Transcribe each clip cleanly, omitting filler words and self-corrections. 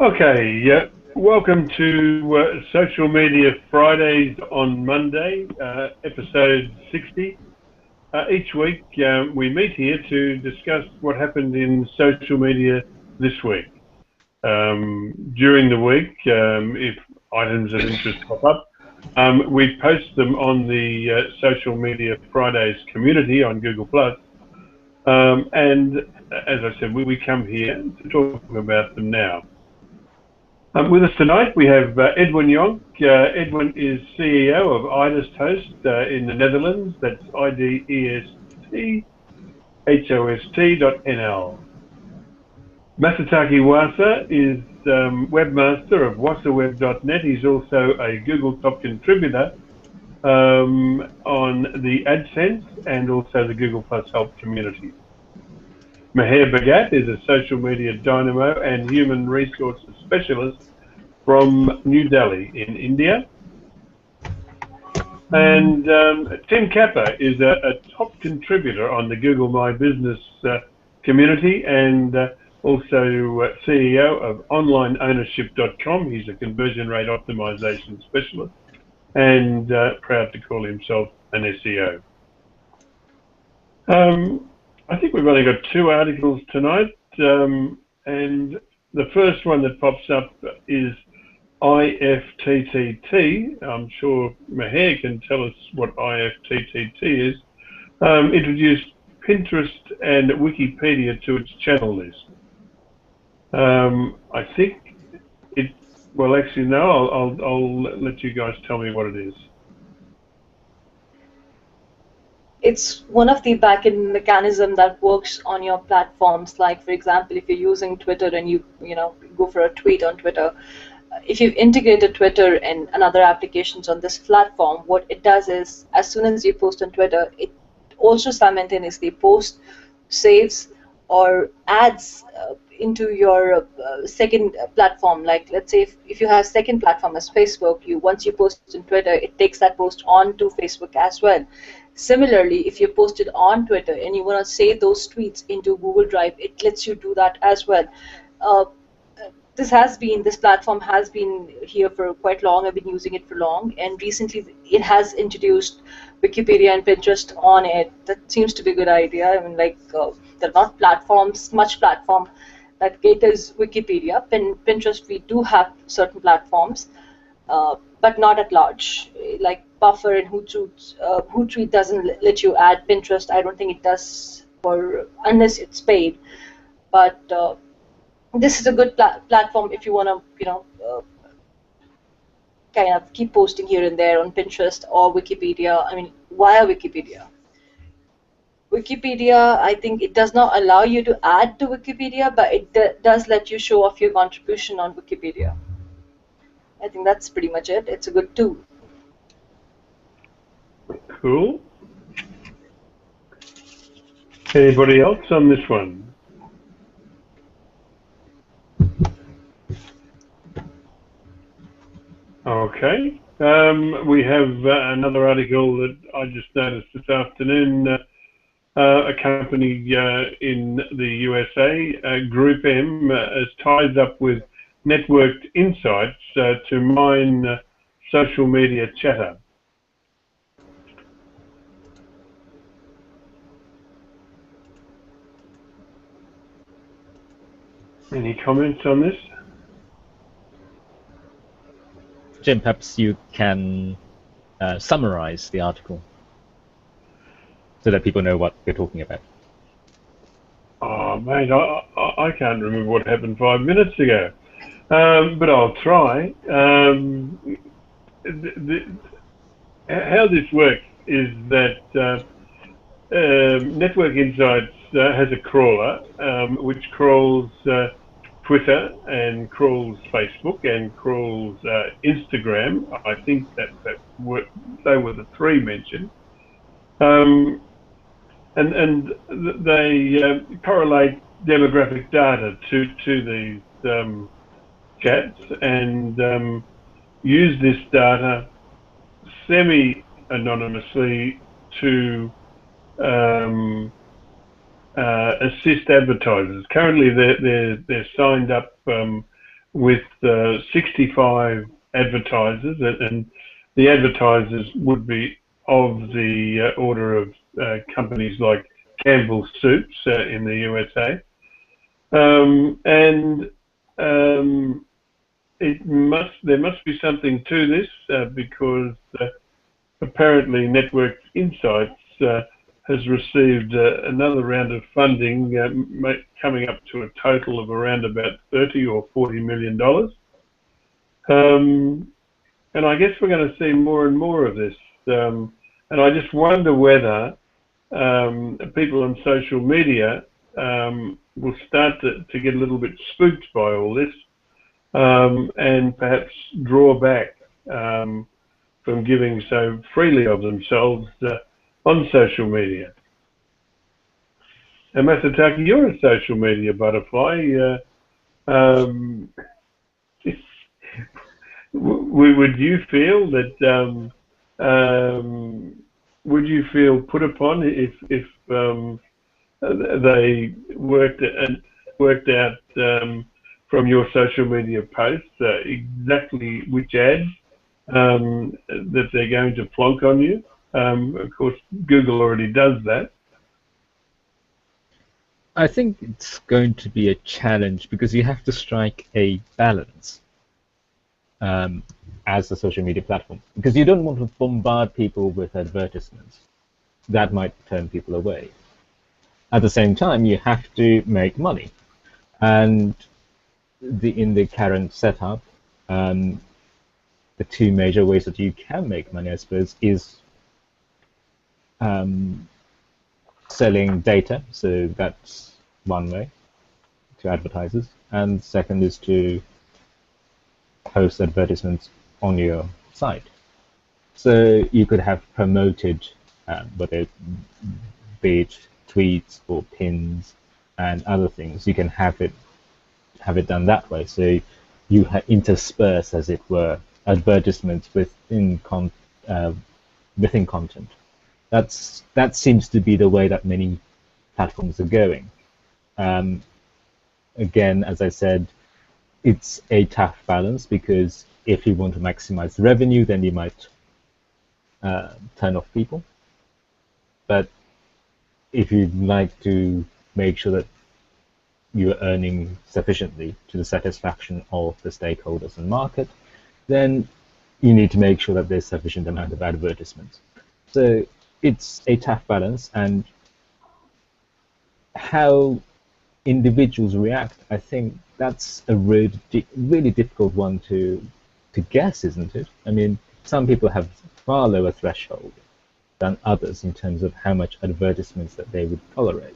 Okay, yeah. Welcome to Social Media Fridays on Monday, episode 60. Each week we meet here to discuss what happened in social media this week. During the week, if items of interest pop up, we post them on the Social Media Fridays community on Google+. And as I said, we come here to talk about them now. With us tonight, we have Edwin Jonk. Edwin is CEO of IDEStHost in the Netherlands. That's IDESTHOST.nl. Masataki Wasa is webmaster of wasaweb.net. He's also a Google top contributor on the AdSense and also the Google Plus Help community. Meher Bhagat is a social media dynamo and human resources specialist from New Delhi in India. And Tim Capper is a top contributor on the Google My Business community and also CEO of OnlineOwnership.com. He's a conversion rate optimization specialist and proud to call himself an SEO. I think we've only got two articles tonight, and the first one that pops up is IFTTT. I'm sure Meher can tell us what IFTTT is. Introduced Pinterest and Wikipedia to its channel list. I think it. Well, actually, no. I'll let you guys tell me what it is. It's one of the backend mechanism that works on your platforms. Like, for example, if you're using Twitter and you go for a tweet on Twitter, if you've integrated Twitter and other applications on this platform, what it does is, as soon as you post on Twitter, it also simultaneously posts, saves, or adds into your second platform. Like, let's say if you have second platform as Facebook, once you post on Twitter, it takes that post on to Facebook as well. Similarly, if you post it on Twitter and you want to save those tweets into Google Drive, it lets you do that as well. This platform has been here for quite long. I've been using it for long, and recently it has introduced Wikipedia and Pinterest on it. That seems to be a good idea. I mean, like, there are not much platform that caters Wikipedia. Pinterest, we do have certain platforms, but not at large. Like Buffer and Hootsuite doesn't let you add Pinterest. I don't think it does unless it's paid. But this is a good platform if you want to, kind of keep posting here and there on Pinterest or Wikipedia. I mean, via Wikipedia. Wikipedia, I think it does not allow you to add to Wikipedia, but it does let you show off your contribution on Wikipedia. I think that's pretty much it. It's a good tool. Cool. Anybody else on this one? Okay. We have another article that I just noticed this afternoon. A company in the USA, Group M, has tied up with Networked Insights to mine social media chatter. Any comments on this? Jim, perhaps you can summarize the article so that people know what we're talking about. Oh, mate, I can't remember what happened 5 minutes ago, but I'll try. How this works is that Network Insights has a crawler which crawls Twitter and crawls Facebook and crawls Instagram. I think they were the three mentioned. And they correlate demographic data to these chats and use this data semi-anonymously to assist advertisers. Currently, they're signed up with 65 advertisers, and the advertisers would be of the order of companies like Campbell Soups in the USA. There must be something to this because apparently Network Insights has received another round of funding, coming up to a total of around about $30 or $40 million. And I guess we're going to see more and more of this. And I just wonder whether people on social media will start to get a little bit spooked by all this and perhaps draw back from giving so freely of themselves on social media. And Masataki, you're a social media butterfly. Would you feel that? Would you feel put upon if they worked out from your social media posts exactly which ads that they're going to plonk on you? Of course, Google already does that. I think it's going to be a challenge because you have to strike a balance as a social media platform, because you don't want to bombard people with advertisements. That might turn people away. At the same time, you have to make money. And in the current setup, the two major ways that you can make money, I suppose, is selling data. So that's one way to advertisers. And second is to post advertisements on your site. So you could have promoted, whether it be it tweets or pins and other things. You can have it done that way. So you intersperse, as it were, advertisements within content. That seems to be the way that many platforms are going. Again, as I said, it's a tough balance because if you want to maximize revenue, then you might turn off people. But if you'd like to make sure that you're earning sufficiently to the satisfaction of the stakeholders and market, then you need to make sure that there's sufficient amount of advertisements. So it's a tough balance, and how individuals react, I think that's a really difficult one to guess, isn't it? I mean, some people have far lower threshold than others in terms of how much advertisements that they would tolerate.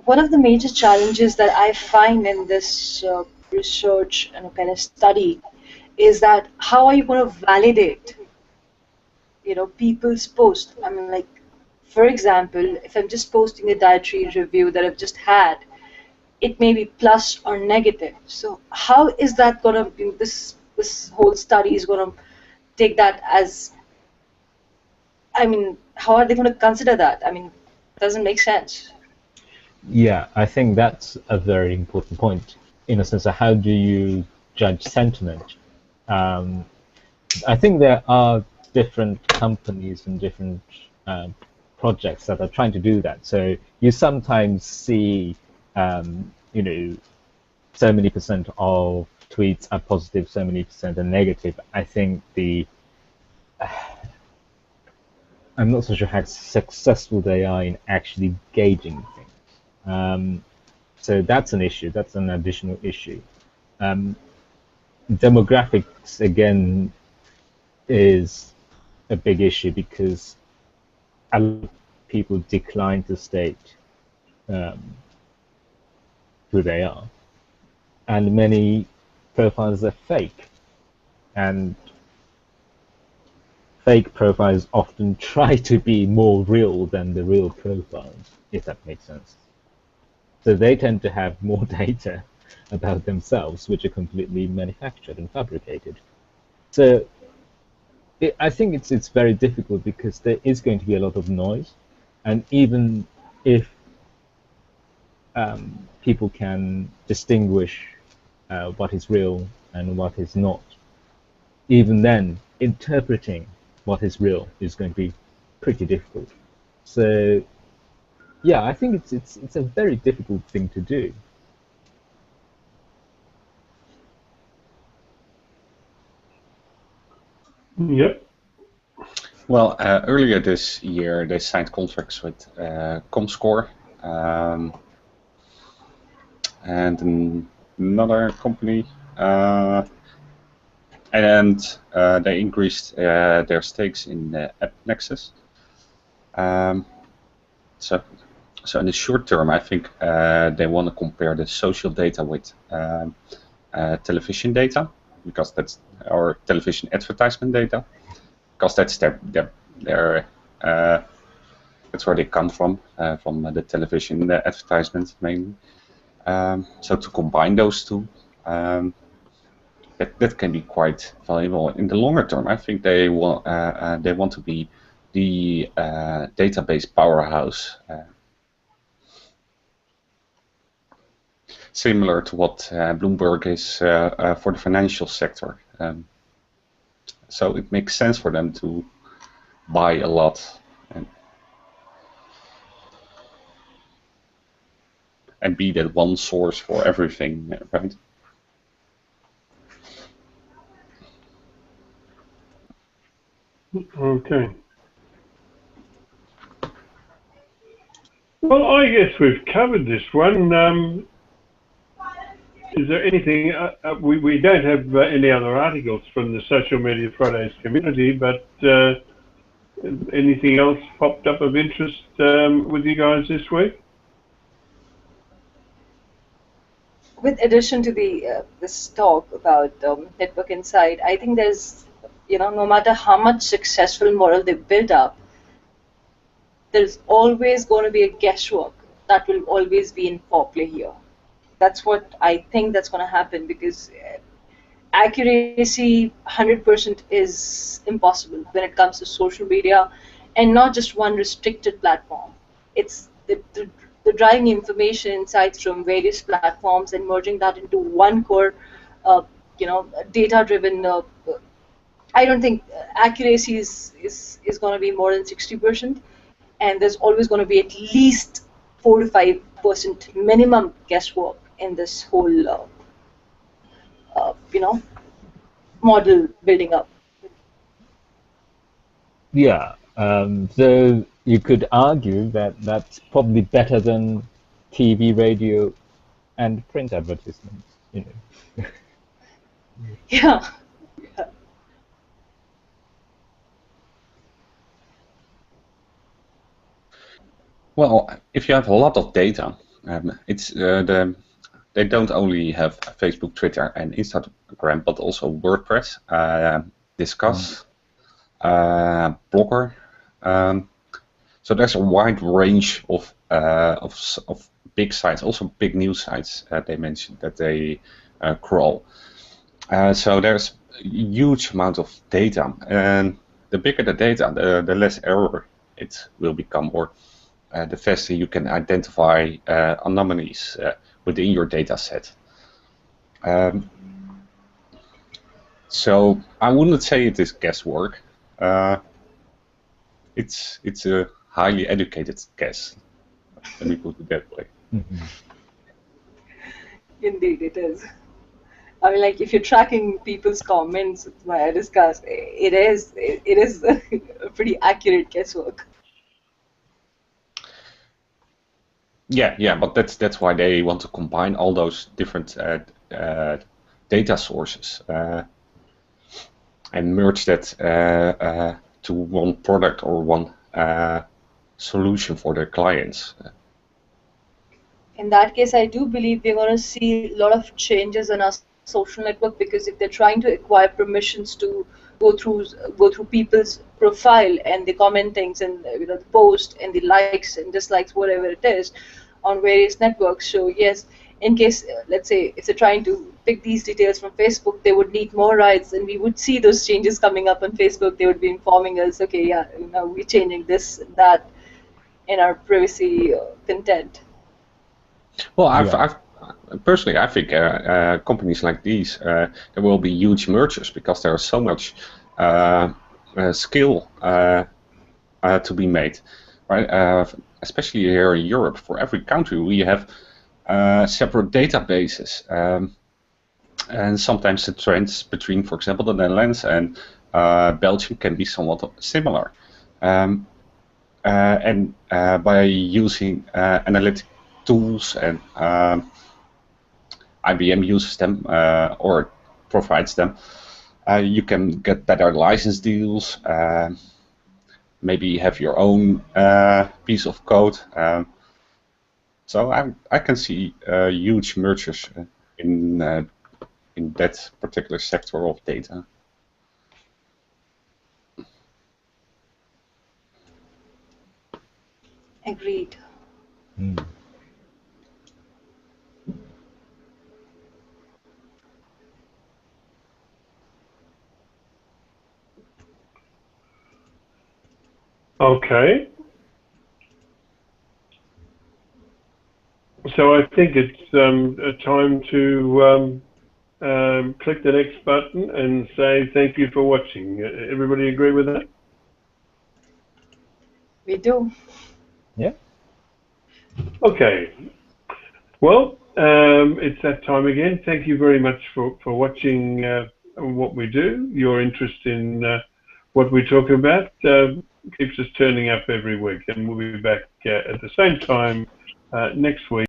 One of the major challenges that I find in this research and kind of study is that how are you going to validate, people's posts? I mean, like, for example, if I'm just posting a dietary review that I've just had, it may be plus or negative. So how is that going to be, this whole study is going to take that as, I mean, how are they going to consider that? I mean, it doesn't make sense. Yeah, I think that's a very important point. In a sense of how do you judge sentiment? I think there are different companies and different projects that are trying to do that. So you sometimes see, so many percent of tweets are positive, so many percent are negative. I think I'm not so sure how successful they are in actually gauging things. So that's an issue. That's an additional issue. Demographics, again, is a big issue because a lot of people decline to state who they are. And many profiles are fake. And fake profiles often try to be more real than the real profiles, if that makes sense. So they tend to have more data about themselves, which are completely manufactured and fabricated. So I think it's very difficult because there is going to be a lot of noise, and even if people can distinguish what is real and what is not, even then interpreting what is real is going to be pretty difficult. So yeah, I think it's a very difficult thing to do. Yep. Well, earlier this year they signed contracts with Comscore and another company, and they increased their stakes in AppNexus. So in the short term, I think they want to compare the social data with television data, because that's our television advertisement data, because that's their that's where they come from the television advertisements mainly. So to combine those two, that can be quite valuable. In the longer term, I think they want to be the database powerhouse, similar to what Bloomberg is for the financial sector. So it makes sense for them to buy a lot and be that one source for everything, right? Okay. Well, I guess we've covered this one. Is there anything, we don't have any other articles from the Social Media Fridays community, but anything else popped up of interest with you guys this week? With addition to the this talk about Network Insight, I think there's, no matter how much successful model they build up, there's always going to be a guesswork that will always be in play here. That's what I think that's going to happen, because accuracy 100% is impossible when it comes to social media, and not just one restricted platform. It's the driving information insights from various platforms and merging that into one core, data-driven. I don't think accuracy is going to be more than 60%, and there's always going to be at least 4 to 5% minimum guesswork in this whole, model building up. Yeah, so you could argue that that's probably better than TV, radio, and print advertisements. Yeah. Well, if you have a lot of data, they don't only have Facebook, Twitter, and Instagram, but also WordPress, Disqus, Blogger. So there's a wide range of big sites, also big news sites. They mentioned that they crawl. So there's a huge amount of data, and the bigger the data, the less error it will become, or the faster you can identify anomalies within your data set. So I wouldn't say it is guesswork. It's a highly educated guess. Let me put it that way. Mm-hmm. Indeed, it is. I mean, like, if you're tracking people's comments via Disqus, it is a pretty accurate guesswork. Yeah, but that's why they want to combine all those different data sources and merge that to one product or one solution for their clients. In that case, I do believe we're going to see a lot of changes in our social network, because if they're trying to acquire permissions to go through people's profile and the commentings and the post and the likes and dislikes, whatever it is, on various networks. So yes, in case, let's say, if they're trying to pick these details from Facebook, they would need more rights, and we would see those changes coming up on Facebook. They would be informing us, okay, yeah, we're changing this and that in our privacy content. Well, Yeah. personally, I think companies like these, there will be huge mergers because there is so much skill to be made, right? Especially here in Europe, for every country we have separate databases, and sometimes the trends between, for example, the Netherlands and Belgium can be somewhat similar. And by using analytic tools, and IBM uses them or provides them, you can get better license deals, maybe have your own piece of code. So I can see huge mergers in that particular sector of data. Agreed. Mm. Okay. So I think it's a time to click the next button and say thank you for watching. Everybody agree with that? We do. Yeah. Okay. Well, it's that time again. Thank you very much for watching what we do. Your interest in what we talk about keeps us turning up every week, and we'll be back at the same time next week.